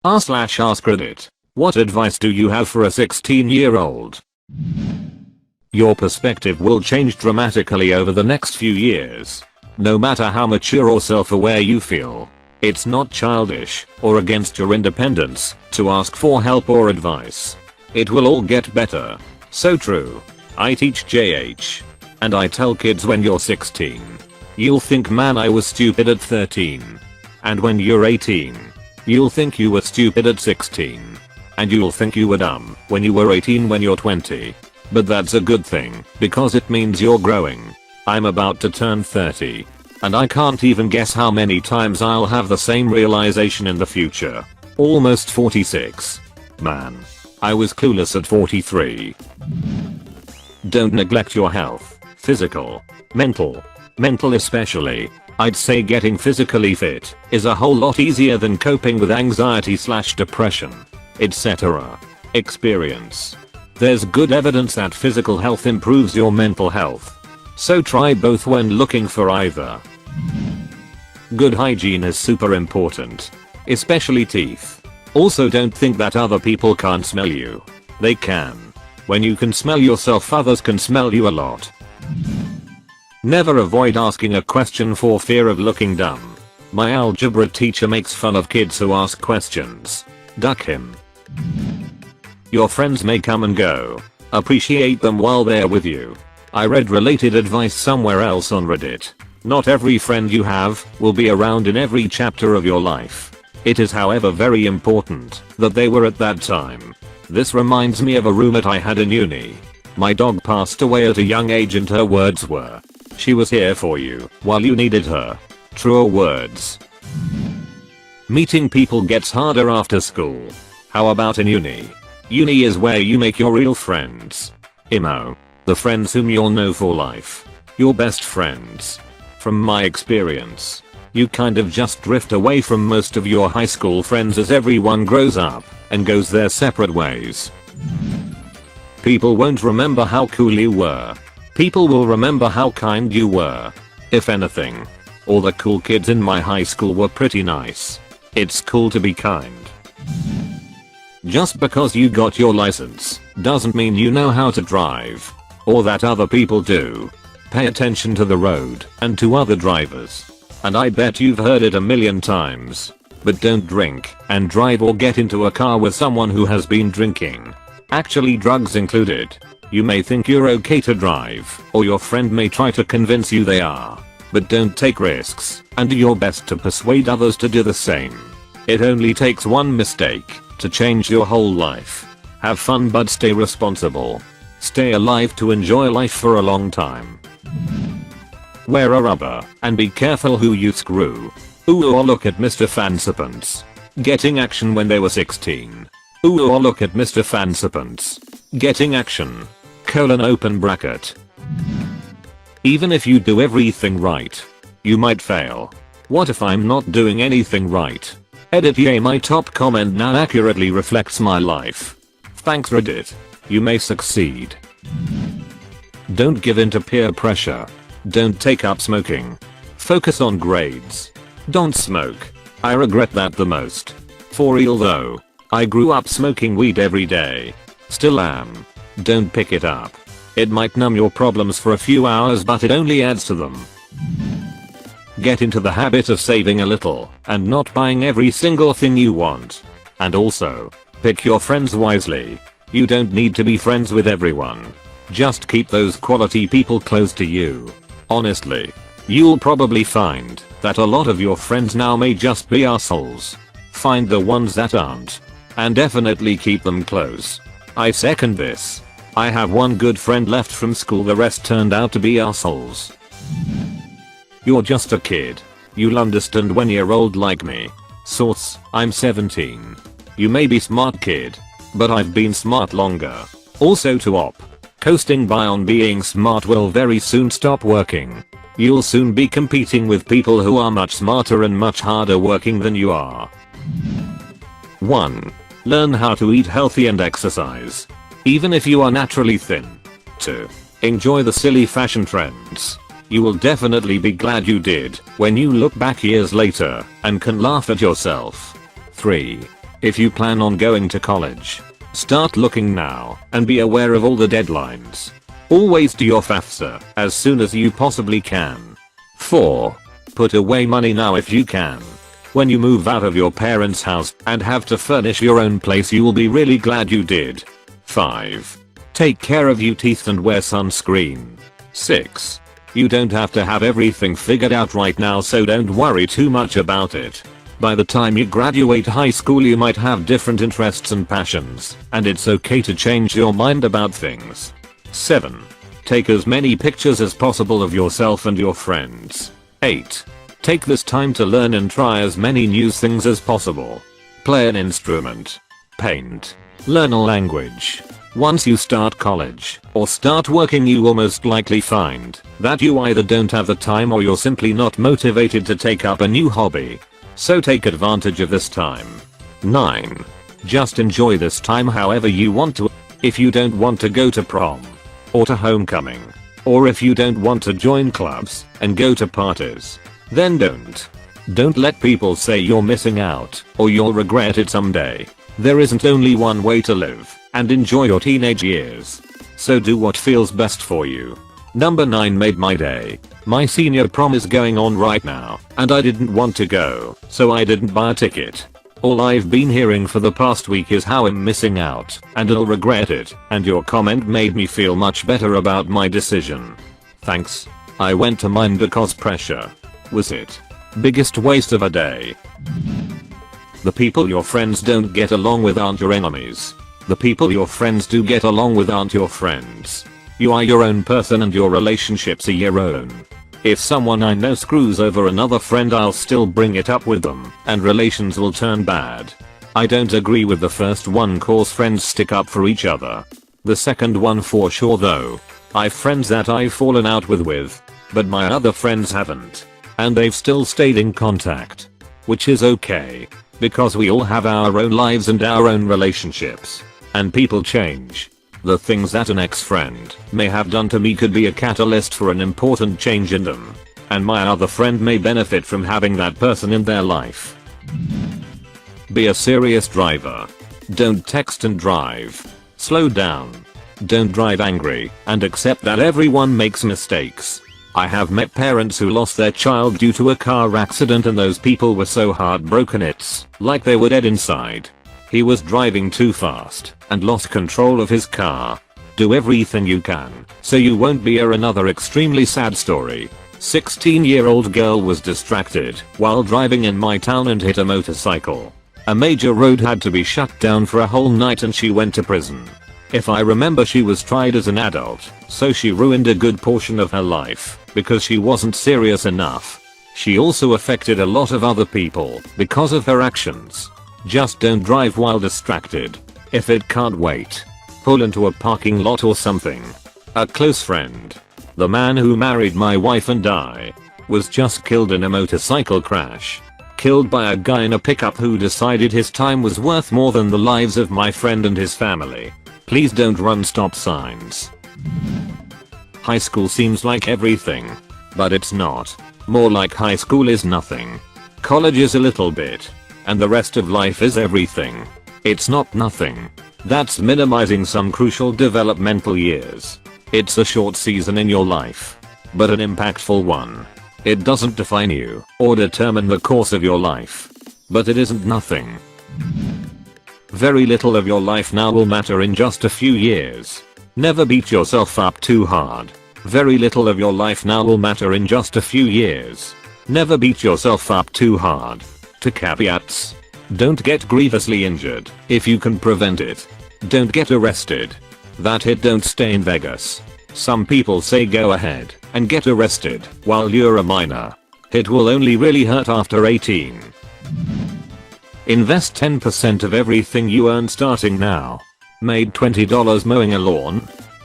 r/AskReddit. What advice do you have for a 16-year-old? Your perspective will change dramatically over the next few years. No matter how mature or self-aware you feel, it's not childish or against your independence to ask for help or advice. It will all get better. So true. I teach JH. And I tell kids, when you're 16, you'll think, man, I was stupid at 13. And when you're 18, you'll think you were stupid at 16. And you'll think you were dumb when you were 18 when you're 20. But that's a good thing, because it means you're growing. I'm about to turn 30. And I can't even guess how many times I'll have the same realization in the future. Almost 46. Man. I was clueless at 43. Don't neglect your health. Physical. Mental especially. I'd say getting physically fit is a whole lot easier than coping with anxiety/depression, etc. Experience. There's good evidence that physical health improves your mental health. So try both when looking for either. Good hygiene is super important. Especially teeth. Also, don't think that other people can't smell you. They can. When you can smell yourself, others can smell you a lot. Never avoid asking a question for fear of looking dumb. My algebra teacher makes fun of kids who ask questions. Duck him. Your friends may come and go. Appreciate them while they're with you. I read related advice somewhere else on Reddit. Not every friend you have will be around in every chapter of your life. It is, however, very important that they were at that time. This reminds me of a roommate I had in uni. My dog passed away at a young age and her words were, "She was here for you while you needed her." Truer words. Meeting people gets harder after school. How about in uni? Uni is where you make your real friends. IMO. The friends whom you'll know for life. Your best friends. From my experience, you kind of just drift away from most of your high school friends as everyone grows up and goes their separate ways. People won't remember how cool you were. People will remember how kind you were. If anything, all the cool kids in my high school were pretty nice. It's cool to be kind. Just because you got your license doesn't mean you know how to drive. Or that other people do. Pay attention to the road and to other drivers. And I bet you've heard it a million times. But don't drink and drive or get into a car with someone who has been drinking. Actually, drugs included. You may think you're okay to drive, or your friend may try to convince you they are. But don't take risks and do your best to persuade others to do the same. It only takes one mistake to change your whole life. Have fun but stay responsible. Stay alive to enjoy life for a long time. Wear a rubber and be careful who you screw. Ooh, or look at Mr. Fansipants. Getting action when they were 16. Ooh, or look at Mr. Fansipants. Getting action. Open bracket. Even if you do everything right, you might fail. What if I'm not doing anything right? Edit. Yay, my top comment now accurately reflects my life. Thanks Reddit. You may succeed. Don't give in to peer pressure. Don't take up smoking. Focus on grades. Don't smoke. I regret that the most. For real though. I grew up smoking weed every day. Still am. Don't pick it up. It might numb your problems for a few hours, but it only adds to them. Get into the habit of saving a little and not buying every single thing you want. And also, pick your friends wisely. You don't need to be friends with everyone. Just keep those quality people close to you. Honestly, you'll probably find that a lot of your friends now may just be assholes. Find the ones that aren't. And definitely keep them close. I second this. I have one good friend left from school, the rest turned out to be assholes. You're just a kid. You'll understand when you're old like me. Source, I'm 17. You may be smart kid, but I've been smart longer. Also to op. Coasting by on being smart will very soon stop working. You'll soon be competing with people who are much smarter and much harder working than you are. 1. Learn how to eat healthy and exercise. Even if you are naturally thin. 2. Enjoy the silly fashion trends. You will definitely be glad you did when you look back years later and can laugh at yourself. 3. If you plan on going to college, start looking now and be aware of all the deadlines. Always do your FAFSA as soon as you possibly can. 4. Put away money now if you can. When you move out of your parents' house and have to furnish your own place, you will be really glad you did. 5. Take care of your teeth and wear sunscreen. 6. You don't have to have everything figured out right now, so don't worry too much about it. By the time you graduate high school, you might have different interests and passions, and it's okay to change your mind about things. 7. Take as many pictures as possible of yourself and your friends. 8. Take this time to learn and try as many new things as possible. Play an instrument. Paint. Learn a language. Once you start college or start working, you will most likely find that you either don't have the time or you're simply not motivated to take up a new hobby. So take advantage of this time. 9. Just enjoy this time however you want to. If you don't want to go to prom or to homecoming, or if you don't want to join clubs and go to parties, then don't. Don't let people say you're missing out or you'll regret it someday. There isn't only one way to live and enjoy your teenage years. So do what feels best for you. Number 9 made my day. My senior prom is going on right now, and I didn't want to go, so I didn't buy a ticket. All I've been hearing for the past week is how I'm missing out, and I'll regret it, and your comment made me feel much better about my decision. Thanks. I went to mine because pressure. Was it? Biggest waste of a day. The people your friends don't get along with aren't your enemies. The people your friends do get along with aren't your friends. You are your own person and your relationships are your own. If someone I know screws over another friend, I'll still bring it up with them, and relations will turn bad. I don't agree with the first one, cause friends stick up for each other. The second one for sure though. I've friends that I've fallen out with, but my other friends haven't. And they've still stayed in contact. Which is okay. Because we all have our own lives and our own relationships. And people change. The things that an ex-friend may have done to me could be a catalyst for an important change in them. And my other friend may benefit from having that person in their life. Be a serious driver. Don't text and drive. Slow down. Don't drive angry, and accept that everyone makes mistakes. I have met parents who lost their child due to a car accident, and those people were so heartbroken it's like they were dead inside. He was driving too fast and lost control of his car. Do everything you can so you won't be another extremely sad story. 16-year-old girl was distracted while driving in my town and hit a motorcycle. A major road had to be shut down for a whole night and she went to prison. If I remember, she was tried as an adult, so she ruined a good portion of her life because she wasn't serious enough. She also affected a lot of other people because of her actions. Just don't drive while distracted. If it can't wait, pull into a parking lot or something. A close friend, the man who married my wife and I, was just killed in a motorcycle crash. Killed by a guy in a pickup who decided his time was worth more than the lives of my friend and his family. Please don't run stop signs. High school seems like everything, but it's not. More like high school is nothing. College is a little bit, and the rest of life is everything. It's not nothing. That's minimizing some crucial developmental years. It's a short season in your life, but an impactful one. It doesn't define you or determine the course of your life, but it isn't nothing. Very little of your life now will matter in just a few years. Never beat yourself up too hard. Very little of your life now will matter in just a few years. Never beat yourself up too hard. To caveats. Don't get grievously injured if you can prevent it. Don't get arrested. That hit don't stay in Vegas. Some people say go ahead and get arrested while you're a minor. It will only really hurt after 18. Invest 10% of everything you earn starting now. Made $20 mowing a lawn?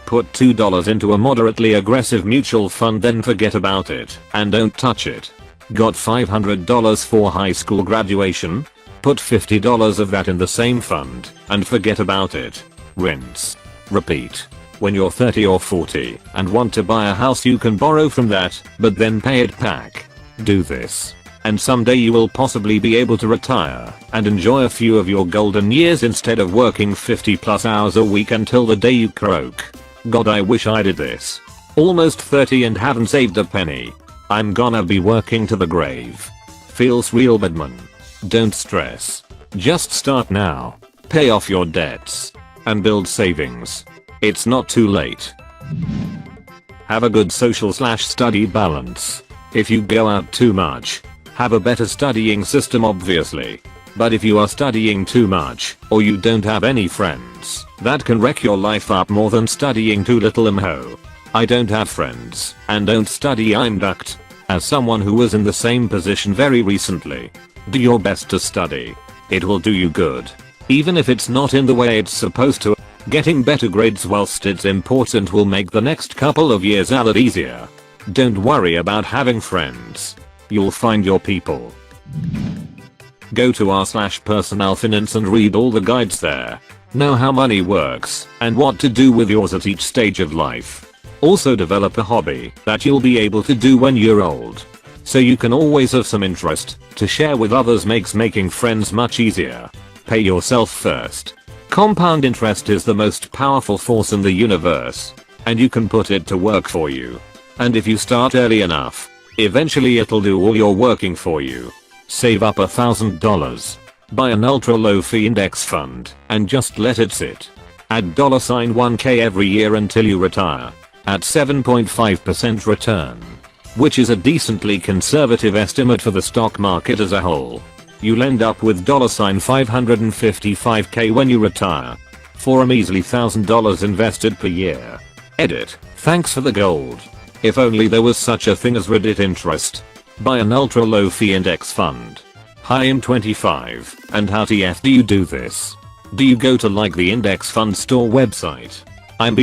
Put $2 into a moderately aggressive mutual fund, then forget about it and don't touch it. Got $500 for high school graduation? Put $50 of that in the same fund and forget about it. Rinse. Repeat. When you're 30 or 40 and want to buy a house, you can borrow from that, but then pay it back. Do this. And someday you will possibly be able to retire and enjoy a few of your golden years instead of working 50+ hours a week until the day you croak. God, I wish I did this. Almost 30 and haven't saved a penny. I'm gonna be working to the grave. Feels real, badman. Don't stress. Just start now. Pay off your debts. And build savings. It's not too late. Have a good social/study balance. If you go out too much, have a better studying system obviously. But if you are studying too much, or you don't have any friends, that can wreck your life up more than studying too little. I don't have friends, and don't study. I'm ducked. As someone who was in the same position very recently. Do your best to study. It will do you good. Even if it's not in the way it's supposed to. Getting better grades whilst it's important will make the next couple of years a lot easier. Don't worry about having friends. You'll find your people. Go to r/personal finance and read all the guides there. Know how money works and what to do with yours at each stage of life. Also develop a hobby that you'll be able to do when you're old. So you can always have some interest to share with others. Makes making friends much easier. Pay yourself first. Compound interest is the most powerful force in the universe. And you can put it to work for you. And if you start early enough, eventually it'll do all your working for you. Save up $1,000. Buy an ultra low fee index fund and just let it sit. Add $1K every year until you retire. At 7.5% return. Which is a decently conservative estimate for the stock market as a whole. You'll end up with $555K when you retire. For a measly $1,000 invested per year. Edit. Thanks for the gold. If only there was such a thing as Reddit interest. Buy an ultra low fee index fund. Hi, I'm 25, and how TF do you do this? Do you go to like the index fund store website? I'm